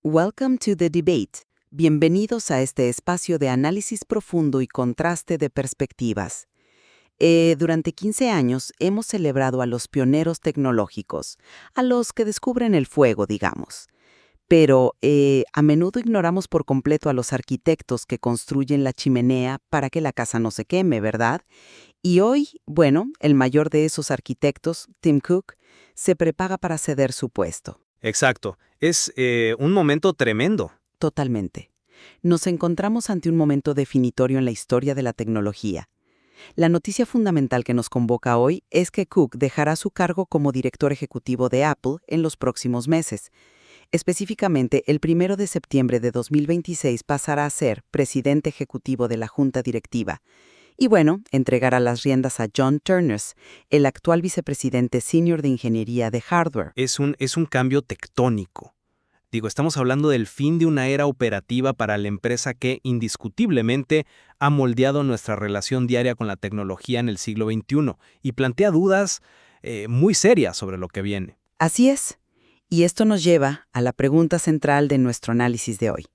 Welcome to the debate. Bienvenidos a este espacio de análisis profundo y contraste de perspectivas. Durante 15 años hemos celebrado a los pioneros tecnológicos, a los que descubren el fuego, digamos. Pero a menudo ignoramos por completo a los arquitectos que construyen la chimenea para que la casa no se queme, ¿verdad? Y hoy, bueno, el mayor de esos arquitectos, Tim Cook, se prepara para ceder su puesto. Exacto. Es un momento tremendo. Totalmente. Nos encontramos ante un momento definitorio en la historia de la tecnología. La noticia fundamental que nos convoca hoy es que Cook dejará su cargo como director ejecutivo de Apple en los próximos meses. Específicamente, el 1 de septiembre de 2026 pasará a ser presidente ejecutivo de la junta directiva. Y bueno, entregará las riendas a John Ternus, el actual vicepresidente senior de ingeniería de hardware. Es un cambio tectónico. Estamos hablando del fin de una era operativa para la empresa que, indiscutiblemente, ha moldeado nuestra relación diaria con la tecnología en el siglo XXI y plantea dudas muy serias sobre lo que viene. Así es. Y esto nos lleva a la pregunta central de nuestro análisis de hoy.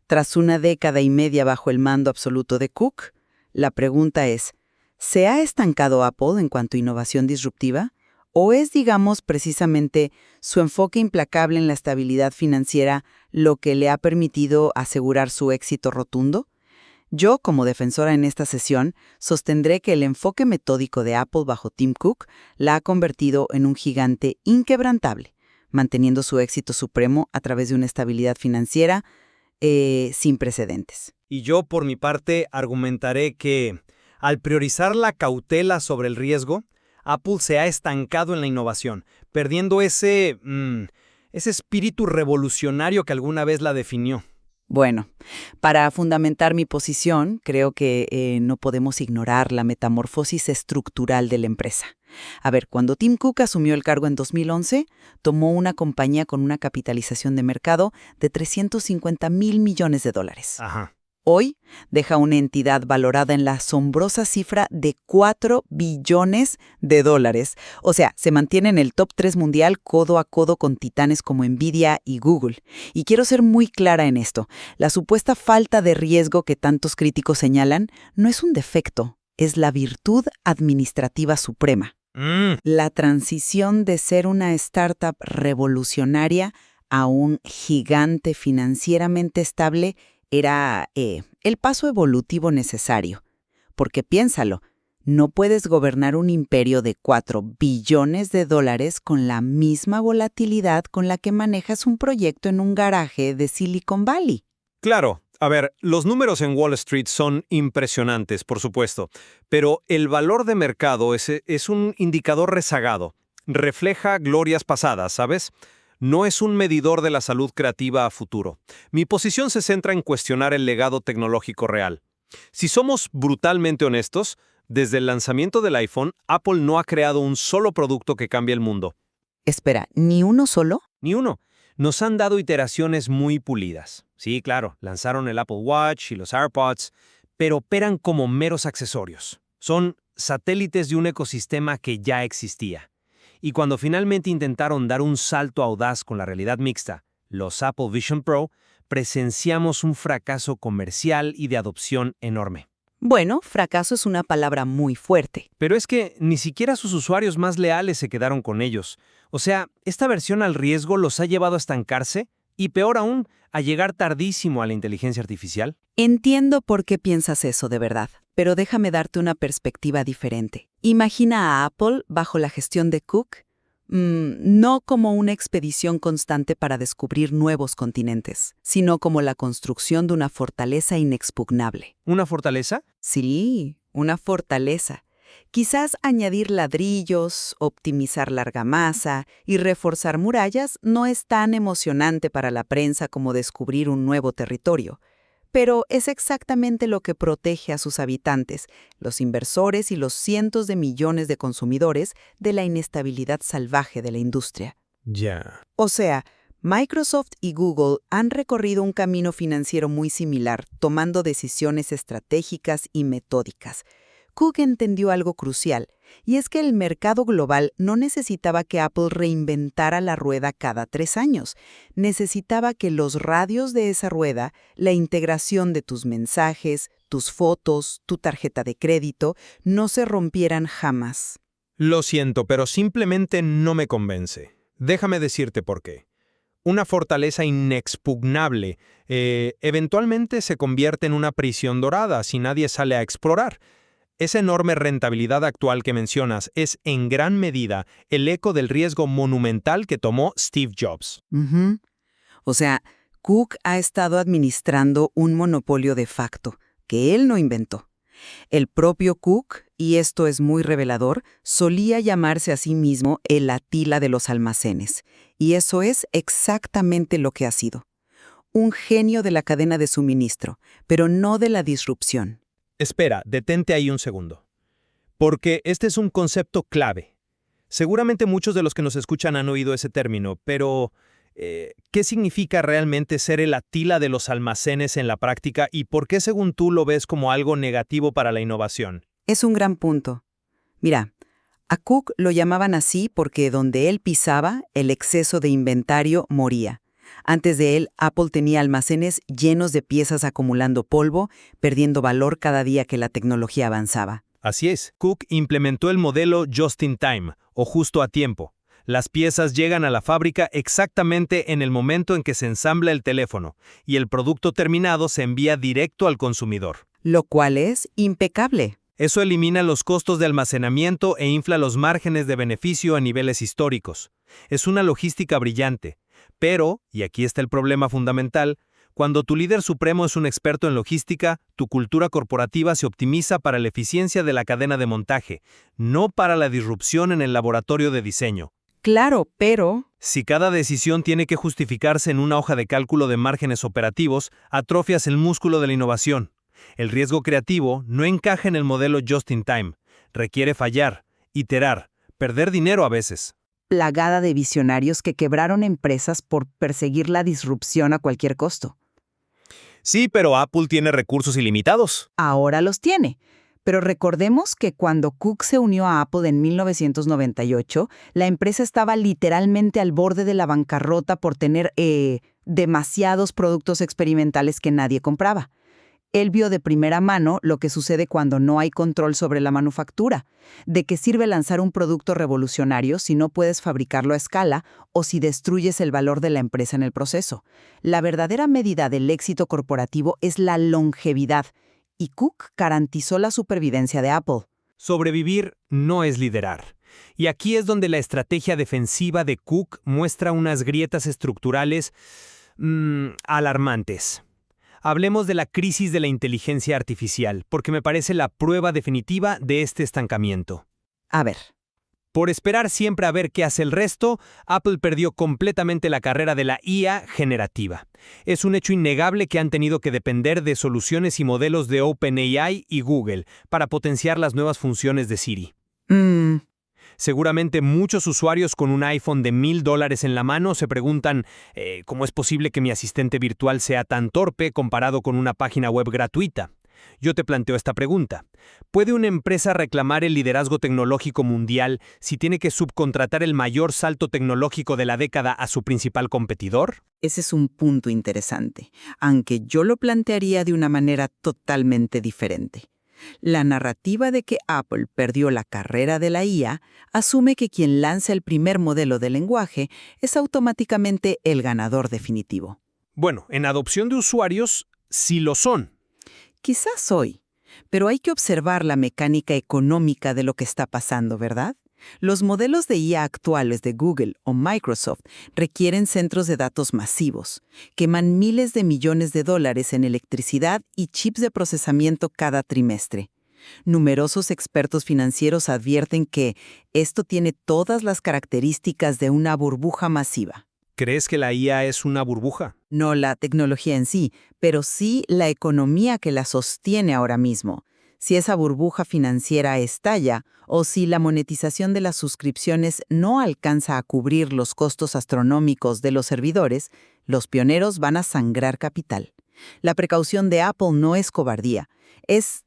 Tras una década y media bajo el mando absoluto de Cook, la pregunta es, ¿se ha estancado Apple en cuanto a innovación disruptiva? ¿O es, digamos, precisamente su enfoque implacable en la estabilidad financiera lo que le ha permitido asegurar su éxito rotundo? Yo, como defensora en esta sesión, sostendré que el enfoque metódico de Apple bajo Tim Cook la ha convertido en un gigante inquebrantable, manteniendo su éxito supremo a través de una estabilidad financiera sin precedentes. Y yo, por mi parte, argumentaré que, al priorizar la cautela sobre el riesgo, Apple se ha estancado en la innovación, perdiendo ese espíritu revolucionario que alguna vez la definió. Bueno, para fundamentar mi posición, creo que no podemos ignorar la metamorfosis estructural de la empresa. A ver, cuando Tim Cook asumió el cargo en 2011, tomó una compañía con una capitalización de mercado de $350 mil millones. Ajá. Hoy deja una entidad valorada en la asombrosa cifra de $4 billones. O sea, se mantiene en el top 3 mundial codo a codo con titanes como Nvidia y Google. Y quiero ser muy clara en esto. La supuesta falta de riesgo que tantos críticos señalan no es un defecto, es la virtud administrativa suprema. La transición de ser una startup revolucionaria a un gigante financieramente estable era el paso evolutivo necesario. Porque piénsalo, no puedes gobernar un imperio de $4 billones con la misma volatilidad con la que manejas un proyecto en un garaje de Silicon Valley. Claro. A ver, los números en Wall Street son impresionantes, por supuesto, pero el valor de mercado es un indicador rezagado. Refleja glorias pasadas, ¿sabes? No es un medidor de la salud creativa a futuro. Mi posición se centra en cuestionar el legado tecnológico real. Si somos brutalmente honestos, desde el lanzamiento del iPhone, Apple no ha creado un solo producto que cambie el mundo. Espera, ¿ni uno solo? Ni uno. Nos han dado iteraciones muy pulidas. Sí, claro, lanzaron el Apple Watch y los AirPods, pero operan como meros accesorios. Son satélites de un ecosistema que ya existía. Y cuando finalmente intentaron dar un salto audaz con la realidad mixta, los Apple Vision Pro, presenciamos un fracaso comercial y de adopción enorme. Bueno, fracaso es una palabra muy fuerte. Pero es que ni siquiera sus usuarios más leales se quedaron con ellos. O sea, esta versión al riesgo los ha llevado a estancarse y, peor aún, a llegar tardísimo a la inteligencia artificial. Entiendo por qué piensas eso de verdad, pero déjame darte una perspectiva diferente. Imagina a Apple bajo la gestión de Cook, no como una expedición constante para descubrir nuevos continentes, sino como la construcción de una fortaleza inexpugnable. ¿Una fortaleza? Sí, una fortaleza. Quizás añadir ladrillos, optimizar la argamasa y reforzar murallas no es tan emocionante para la prensa como descubrir un nuevo territorio, pero es exactamente lo que protege a sus habitantes, los inversores y los cientos de millones de consumidores de la inestabilidad salvaje de la industria. Ya. O sea, Microsoft y Google han recorrido un camino financiero muy similar, tomando decisiones estratégicas y metódicas. Cook entendió algo crucial, y es que el mercado global no necesitaba que Apple reinventara la rueda cada 3 años. Necesitaba que los radios de esa rueda, la integración de tus mensajes, tus fotos, tu tarjeta de crédito, no se rompieran jamás. Lo siento, pero simplemente no me convence. Déjame decirte por qué. Una fortaleza inexpugnable eventualmente se convierte en una prisión dorada si nadie sale a explorar. Esa enorme rentabilidad actual que mencionas es en gran medida el eco del riesgo monumental que tomó Steve Jobs. Ujú. O sea, Cook ha estado administrando un monopolio de facto, que él no inventó. El propio Cook, y esto es muy revelador, solía llamarse a sí mismo el Atila de los almacenes. Y eso es exactamente lo que ha sido. Un genio de la cadena de suministro, pero no de la disrupción. Espera, detente ahí un segundo. Porque este es un concepto clave. Seguramente muchos de los que nos escuchan han oído ese término, pero ¿qué significa realmente ser el Atila de los almacenes en la práctica y por qué según tú lo ves como algo negativo para la innovación? Es un gran punto. Mira, a Cook lo llamaban así porque donde él pisaba, el exceso de inventario moría. Antes de él, Apple tenía almacenes llenos de piezas acumulando polvo, perdiendo valor cada día que la tecnología avanzaba. Así es, Cook implementó el modelo Just in Time, o justo a tiempo. Las piezas llegan a la fábrica exactamente en el momento en que se ensambla el teléfono, y el producto terminado se envía directo al consumidor. Lo cual es impecable. Eso elimina los costos de almacenamiento e infla los márgenes de beneficio a niveles históricos. Es una logística brillante. Pero, y aquí está el problema fundamental, cuando tu líder supremo es un experto en logística, tu cultura corporativa se optimiza para la eficiencia de la cadena de montaje, no para la disrupción en el laboratorio de diseño. Claro, pero... Si cada decisión tiene que justificarse en una hoja de cálculo de márgenes operativos, atrofias el músculo de la innovación. El riesgo creativo no encaja en el modelo Just in Time. Requiere fallar, iterar, perder dinero a veces. Plagada de visionarios que quebraron empresas por perseguir la disrupción a cualquier costo. Sí, pero Apple tiene recursos ilimitados. Ahora los tiene. Pero recordemos que cuando Cook se unió a Apple en 1998, la empresa estaba literalmente al borde de la bancarrota por tener demasiados productos experimentales que nadie compraba. Él vio de primera mano lo que sucede cuando no hay control sobre la manufactura. ¿De qué sirve lanzar un producto revolucionario si no puedes fabricarlo a escala o si destruyes el valor de la empresa en el proceso? La verdadera medida del éxito corporativo es la longevidad, y Cook garantizó la supervivencia de Apple. Sobrevivir no es liderar. Y aquí es donde la estrategia defensiva de Cook muestra unas grietas estructurales alarmantes. Hablemos de la crisis de la inteligencia artificial, porque me parece la prueba definitiva de este estancamiento. A ver. Por esperar siempre a ver qué hace el resto, Apple perdió completamente la carrera de la IA generativa. Es un hecho innegable que han tenido que depender de soluciones y modelos de OpenAI y Google para potenciar las nuevas funciones de Siri. Seguramente muchos usuarios con un iPhone de $1,000 en la mano se preguntan ¿cómo es posible que mi asistente virtual sea tan torpe comparado con una página web gratuita? Yo te planteo esta pregunta. ¿Puede una empresa reclamar el liderazgo tecnológico mundial si tiene que subcontratar el mayor salto tecnológico de la década a su principal competidor? Ese es un punto interesante, aunque yo lo plantearía de una manera totalmente diferente. La narrativa de que Apple perdió la carrera de la IA asume que quien lanza el primer modelo de lenguaje es automáticamente el ganador definitivo. Bueno, en adopción de usuarios, sí lo son. Quizás hoy, pero hay que observar la mecánica económica de lo que está pasando, ¿verdad? Los modelos de IA actuales de Google o Microsoft requieren centros de datos masivos, queman miles de millones de dólares en electricidad y chips de procesamiento cada trimestre. Numerosos expertos financieros advierten que esto tiene todas las características de una burbuja masiva. ¿Crees que la IA es una burbuja? No la tecnología en sí, pero sí la economía que la sostiene ahora mismo. Si esa burbuja financiera estalla o si la monetización de las suscripciones no alcanza a cubrir los costos astronómicos de los servidores, los pioneros van a sangrar capital. La precaución de Apple no es cobardía, es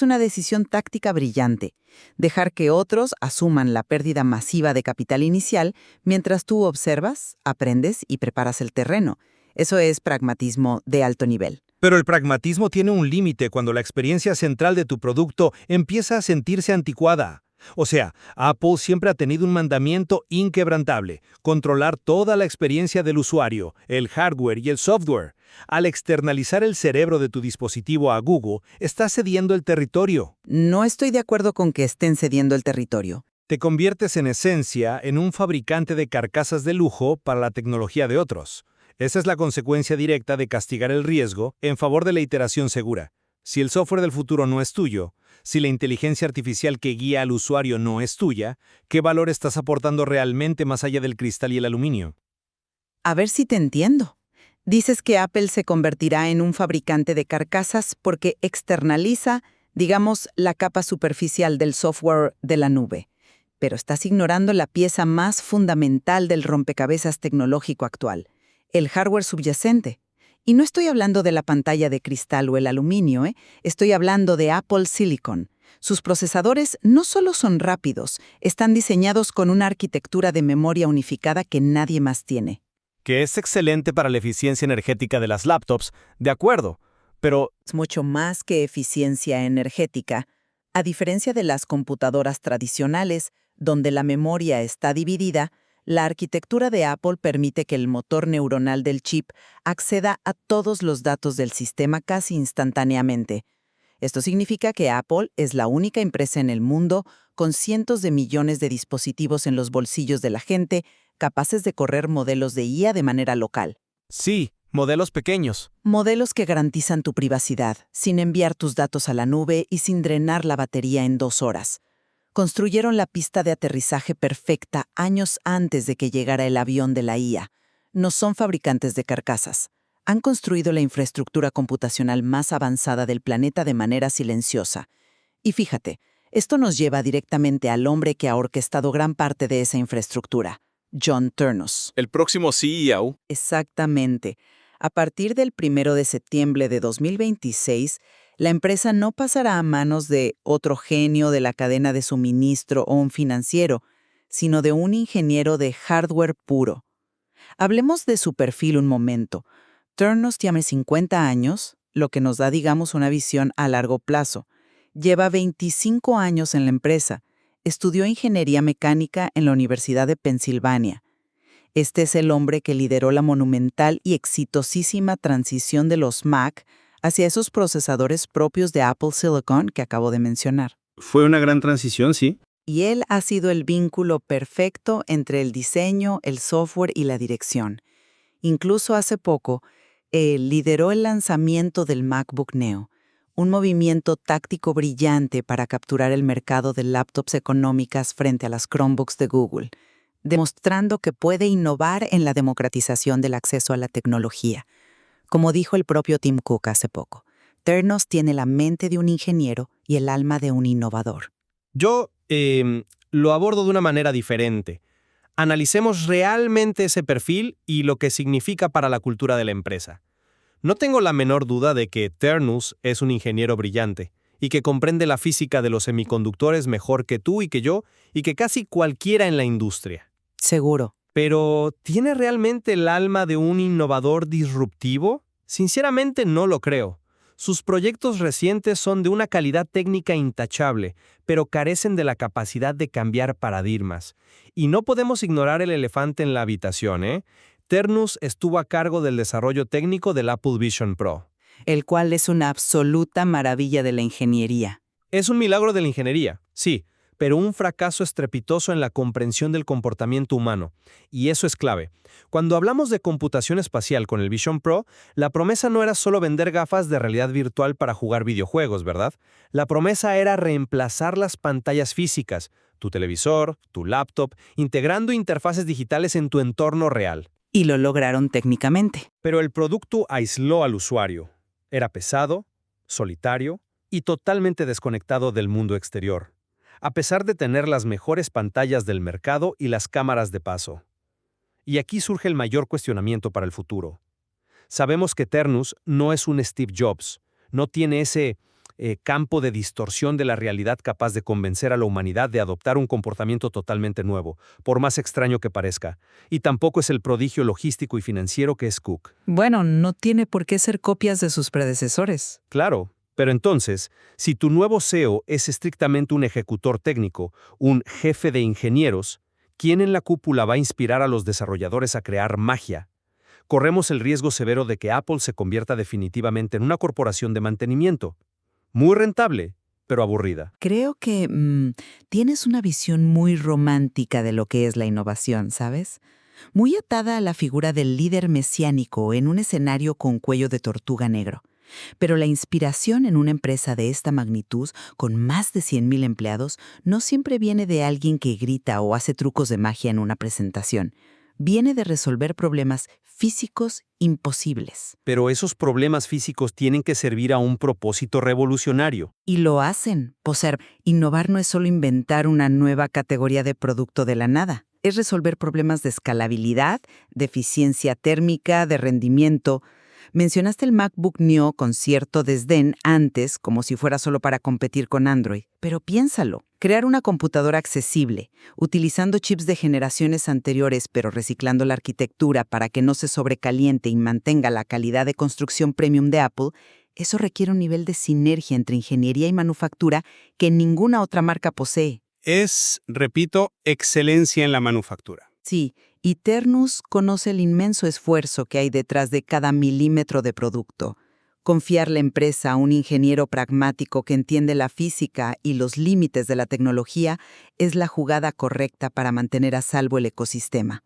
una decisión táctica brillante. Dejar que otros asuman la pérdida masiva de capital inicial mientras tú observas, aprendes y preparas el terreno. Eso es pragmatismo de alto nivel. Pero el pragmatismo tiene un límite cuando la experiencia central de tu producto empieza a sentirse anticuada. O sea, Apple siempre ha tenido un mandamiento inquebrantable: controlar toda la experiencia del usuario, el hardware y el software. Al externalizar el cerebro de tu dispositivo a Google, estás cediendo el territorio. No estoy de acuerdo con que estén cediendo el territorio. Te conviertes en esencia en un fabricante de carcasas de lujo para la tecnología de otros. Esa es la consecuencia directa de castigar el riesgo en favor de la iteración segura. Si el software del futuro no es tuyo, si la inteligencia artificial que guía al usuario no es tuya, ¿qué valor estás aportando realmente más allá del cristal y el aluminio? A ver si te entiendo. Dices que Apple se convertirá en un fabricante de carcasas porque externaliza, digamos, la capa superficial del software de la nube. Pero estás ignorando la pieza más fundamental del rompecabezas tecnológico actual, el hardware subyacente. Y no estoy hablando de la pantalla de cristal o el aluminio, estoy hablando de Apple Silicon. Sus procesadores no solo son rápidos, están diseñados con una arquitectura de memoria unificada que nadie más tiene. Que es excelente para la eficiencia energética de las laptops, de acuerdo, pero Es mucho más que eficiencia energética. A diferencia de las computadoras tradicionales, donde la memoria está dividida, la arquitectura de Apple permite que el motor neuronal del chip acceda a todos los datos del sistema casi instantáneamente. Esto significa que Apple es la única empresa en el mundo con cientos de millones de dispositivos en los bolsillos de la gente, capaces de correr modelos de IA de manera local. sí, modelos pequeños. Modelos que garantizan tu privacidad, sin enviar tus datos a la nube y sin drenar la batería en 2 horas. Construyeron la pista de aterrizaje perfecta años antes de que llegara el avión de la IA. No son fabricantes de carcasas. Han construido la infraestructura computacional más avanzada del planeta de manera silenciosa. Y fíjate, esto nos lleva directamente al hombre que ha orquestado gran parte de esa infraestructura, John Ternus. El próximo CEO. Exactamente. A partir del 1 de septiembre de 2026, la empresa no pasará a manos de otro genio de la cadena de suministro o un financiero, sino de un ingeniero de hardware puro. Hablemos de su perfil un momento. Ternus tiene 50 años, lo que nos da, digamos, una visión a largo plazo. Lleva 25 años en la empresa. Estudió ingeniería mecánica en la Universidad de Pensilvania. Este es el hombre que lideró la monumental y exitosísima transición de los Mac hacia esos procesadores propios de Apple Silicon que acabo de mencionar. Fue una gran transición, sí. Y él ha sido el vínculo perfecto entre el diseño, el software y la dirección. Incluso hace poco, él lideró el lanzamiento del MacBook Neo, un movimiento táctico brillante para capturar el mercado de laptops económicas frente a las Chromebooks de Google, demostrando que puede innovar en la democratización del acceso a la tecnología. Como dijo el propio Tim Cook hace poco, Ternus tiene la mente de un ingeniero y el alma de un innovador. Yo lo abordo de una manera diferente. Analicemos realmente ese perfil y lo que significa para la cultura de la empresa. No tengo la menor duda de que Ternus es un ingeniero brillante y que comprende la física de los semiconductores mejor que tú y que yo y que casi cualquiera en la industria. Seguro. Pero, ¿tiene realmente el alma de un innovador disruptivo? Sinceramente no lo creo. Sus proyectos recientes son de una calidad técnica intachable, pero carecen de la capacidad de cambiar paradigmas. Y no podemos ignorar el elefante en la habitación, ¿eh? Ternus estuvo a cargo del desarrollo técnico del Apple Vision Pro. El cual es una absoluta maravilla de la ingeniería. Es un milagro de la ingeniería, sí, pero un fracaso estrepitoso en la comprensión del comportamiento humano. Y eso es clave. Cuando hablamos de computación espacial con el Vision Pro, la promesa no era solo vender gafas de realidad virtual para jugar videojuegos, ¿verdad? La promesa era reemplazar las pantallas físicas, tu televisor, tu laptop, integrando interfaces digitales en tu entorno real. Y lo lograron técnicamente. Pero el producto aisló al usuario. Era pesado, solitario y totalmente desconectado del mundo exterior, a pesar de tener las mejores pantallas del mercado y las cámaras de paso. Y aquí surge el mayor cuestionamiento para el futuro. Sabemos que Ternus no es un Steve Jobs, no tiene ese campo de distorsión de la realidad capaz de convencer a la humanidad de adoptar un comportamiento totalmente nuevo, por más extraño que parezca. Y tampoco es el prodigio logístico y financiero que es Cook. Bueno, no tiene por qué ser copias de sus predecesores. Claro, pero entonces, si tu nuevo CEO es estrictamente un ejecutor técnico, un jefe de ingenieros, ¿quién en la cúpula va a inspirar a los desarrolladores a crear magia? Corremos el riesgo severo de que Apple se convierta definitivamente en una corporación de mantenimiento. Muy rentable, pero aburrida. Creo que tienes una visión muy romántica de lo que es la innovación, ¿sabes? Muy atada a la figura del líder mesiánico en un escenario con cuello de tortuga negro. Pero la inspiración en una empresa de esta magnitud, con más de 100,000 empleados, no siempre viene de alguien que grita o hace trucos de magia en una presentación. Viene de resolver problemas físicos imposibles. Pero esos problemas físicos tienen que servir a un propósito revolucionario. Y lo hacen. Innovar no es solo inventar una nueva categoría de producto de la nada. Es resolver problemas de escalabilidad, de eficiencia térmica, de rendimiento. Mencionaste el MacBook Neo con cierto desdén antes, como si fuera solo para competir con Android. Pero piénsalo. Crear una computadora accesible, utilizando chips de generaciones anteriores pero reciclando la arquitectura para que no se sobrecaliente y mantenga la calidad de construcción premium de Apple, eso requiere un nivel de sinergia entre ingeniería y manufactura que ninguna otra marca posee. Es, repito, excelencia en la manufactura. Sí, y Ternus conoce el inmenso esfuerzo que hay detrás de cada milímetro de producto. Confiar la empresa a un ingeniero pragmático que entiende la física y los límites de la tecnología es la jugada correcta para mantener a salvo el ecosistema.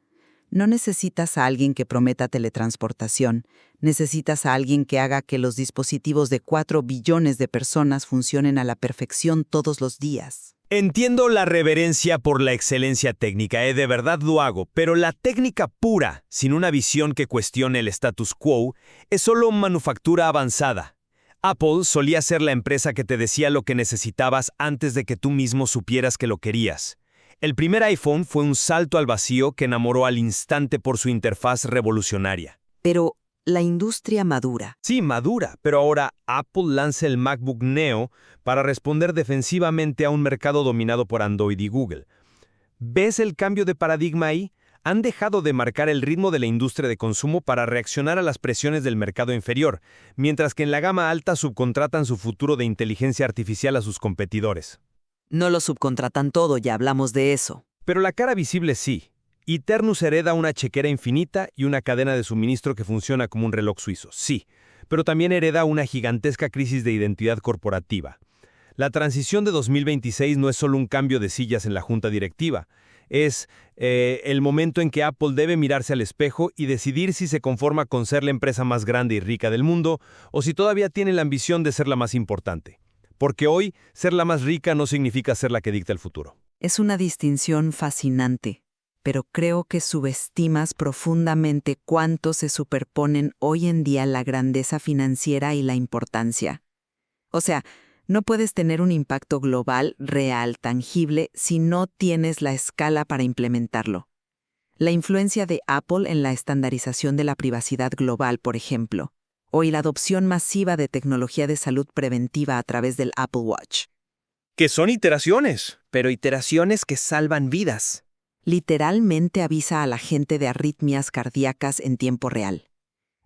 No necesitas a alguien que prometa teletransportación, necesitas a alguien que haga que los dispositivos de 4 billones de personas funcionen a la perfección todos los días. Entiendo la reverencia por la excelencia técnica, de verdad lo hago, pero la técnica pura, sin una visión que cuestione el status quo, es solo manufactura avanzada. Apple solía ser la empresa que te decía lo que necesitabas antes de que tú mismo supieras que lo querías. El primer iPhone fue un salto al vacío que enamoró al instante por su interfaz revolucionaria. Pero la industria madura. Sí, madura, pero ahora Apple lanza el MacBook Neo para responder defensivamente a un mercado dominado por Android y Google. ¿Ves el cambio de paradigma ahí? Han dejado de marcar el ritmo de la industria de consumo para reaccionar a las presiones del mercado inferior, mientras que en la gama alta subcontratan su futuro de inteligencia artificial a sus competidores. No lo subcontratan todo, ya hablamos de eso. Pero la cara visible sí. Y Ternus hereda una chequera infinita y una cadena de suministro que funciona como un reloj suizo, sí, pero también hereda una gigantesca crisis de identidad corporativa. La transición de 2026 no es solo un cambio de sillas en la junta directiva, es el momento en que Apple debe mirarse al espejo y decidir si se conforma con ser la empresa más grande y rica del mundo o si todavía tiene la ambición de ser la más importante. Porque hoy, ser la más rica no significa ser la que dicta el futuro. Es una distinción fascinante, pero creo que subestimas profundamente cuánto se superponen hoy en día la grandeza financiera y la importancia. O sea, no puedes tener un impacto global, real, tangible, si no tienes la escala para implementarlo. La influencia de Apple en la estandarización de la privacidad global, por ejemplo, o la adopción masiva de tecnología de salud preventiva a través del Apple Watch. Que son iteraciones. Pero iteraciones que salvan vidas. Literalmente avisa a la gente de arritmias cardíacas en tiempo real.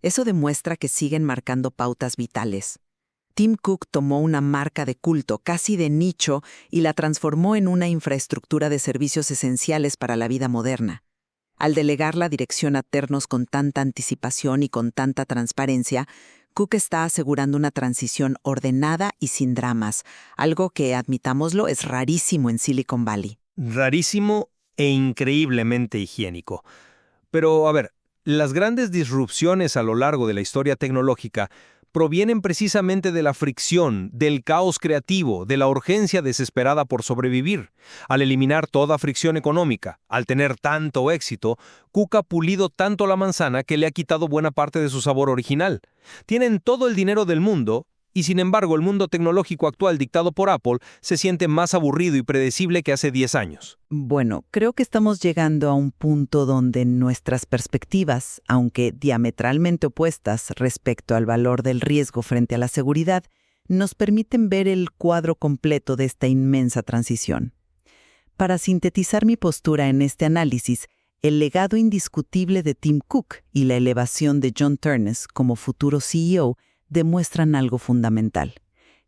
Eso demuestra que siguen marcando pautas vitales. Tim Cook tomó una marca de culto, casi de nicho, y la transformó en una infraestructura de servicios esenciales para la vida moderna. Al delegar la dirección a Ternus con tanta anticipación y con tanta transparencia, Cook está asegurando una transición ordenada y sin dramas, algo que, admitámoslo, es rarísimo en Silicon Valley. Rarísimo e increíblemente higiénico. Pero, a ver, las grandes disrupciones a lo largo de la historia tecnológica provienen precisamente de la fricción, del caos creativo, de la urgencia desesperada por sobrevivir. Al eliminar toda fricción económica, al tener tanto éxito, Cook ha pulido tanto la manzana que le ha quitado buena parte de su sabor original. Tienen todo el dinero del mundo, Y sin embargo, el mundo tecnológico actual dictado por Apple se siente más aburrido y predecible que hace 10 años. Bueno, creo que estamos llegando a un punto donde nuestras perspectivas, aunque diametralmente opuestas respecto al valor del riesgo frente a la seguridad, nos permiten ver el cuadro completo de esta inmensa transición. Para sintetizar mi postura en este análisis, el legado indiscutible de Tim Cook y la elevación de John Ternus como futuro CEO demuestran algo fundamental,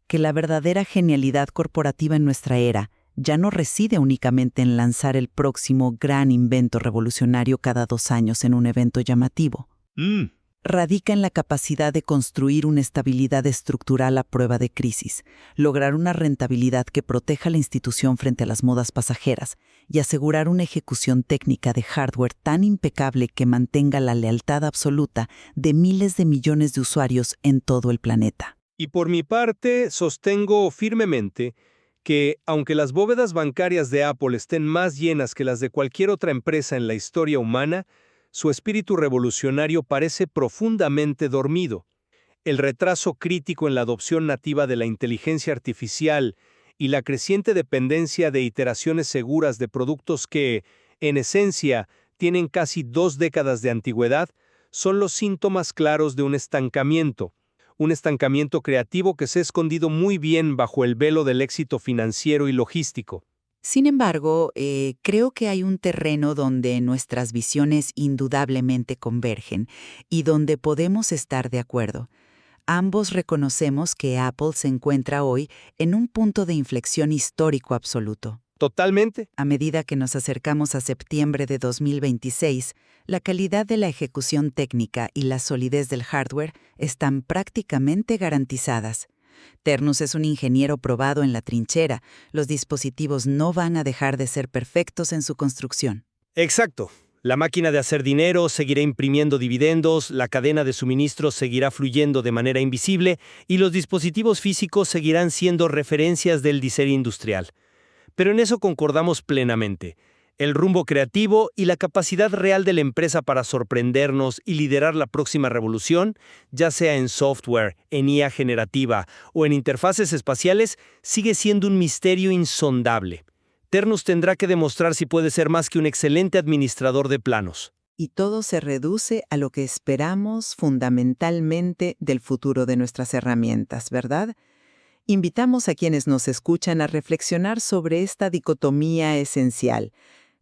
que la verdadera genialidad corporativa en nuestra era ya no reside únicamente en lanzar el próximo gran invento revolucionario cada 2 años en un evento llamativo. Radica en la capacidad de construir una estabilidad estructural a prueba de crisis, lograr una rentabilidad que proteja la institución frente a las modas pasajeras y asegurar una ejecución técnica de hardware tan impecable que mantenga la lealtad absoluta de miles de millones de usuarios en todo el planeta. Y por mi parte, sostengo firmemente que, aunque las bóvedas bancarias de Apple estén más llenas que las de cualquier otra empresa en la historia humana, su espíritu revolucionario parece profundamente dormido. El retraso crítico en la adopción nativa de la inteligencia artificial y la creciente dependencia de iteraciones seguras de productos que, en esencia, tienen casi 2 décadas de antigüedad, son los síntomas claros de un estancamiento creativo que se ha escondido muy bien bajo el velo del éxito financiero y logístico. Sin embargo, creo que hay un terreno donde nuestras visiones indudablemente convergen y donde podemos estar de acuerdo. Ambos reconocemos que Apple se encuentra hoy en un punto de inflexión histórico absoluto. Totalmente. A medida que nos acercamos a septiembre de 2026, la calidad de la ejecución técnica y la solidez del hardware están prácticamente garantizadas. Ternus es un ingeniero probado en la trinchera. Los dispositivos no van a dejar de ser perfectos en su construcción. Exacto. La máquina de hacer dinero seguirá imprimiendo dividendos, la cadena de suministros seguirá fluyendo de manera invisible y los dispositivos físicos seguirán siendo referencias del diseño industrial. Pero en eso concordamos plenamente. El rumbo creativo y la capacidad real de la empresa para sorprendernos y liderar la próxima revolución, ya sea en software, en IA generativa o en interfaces espaciales, sigue siendo un misterio insondable. Ternus tendrá que demostrar si puede ser más que un excelente administrador de planos. Y todo se reduce a lo que esperamos fundamentalmente del futuro de nuestras herramientas, ¿verdad? Invitamos a quienes nos escuchan a reflexionar sobre esta dicotomía esencial.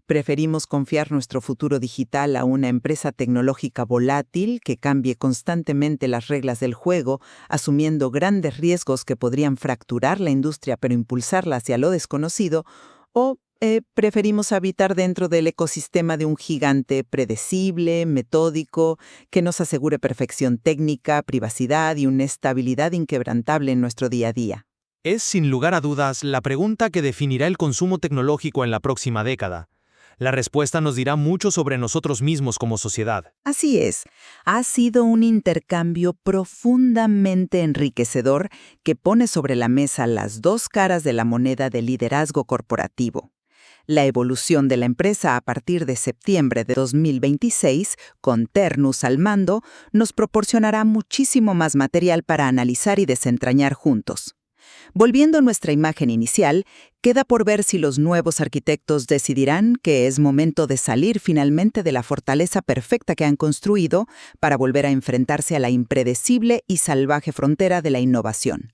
¿Preferimos confiar nuestro futuro digital a una empresa tecnológica volátil que cambie constantemente las reglas del juego, asumiendo grandes riesgos que podrían fracturar la industria pero impulsarla hacia lo desconocido? ¿O preferimos habitar dentro del ecosistema de un gigante predecible, metódico, que nos asegure perfección técnica, privacidad y una estabilidad inquebrantable en nuestro día a día? Es, sin lugar a dudas, la pregunta que definirá el consumo tecnológico en la próxima década. La respuesta nos dirá mucho sobre nosotros mismos como sociedad. Así es, ha sido un intercambio profundamente enriquecedor que pone sobre la mesa las 2 caras de la moneda del liderazgo corporativo. La evolución de la empresa a partir de septiembre de 2026, con Ternus al mando, nos proporcionará muchísimo más material para analizar y desentrañar juntos. Volviendo a nuestra imagen inicial, queda por ver si los nuevos arquitectos decidirán que es momento de salir finalmente de la fortaleza perfecta que han construido para volver a enfrentarse a la impredecible y salvaje frontera de la innovación.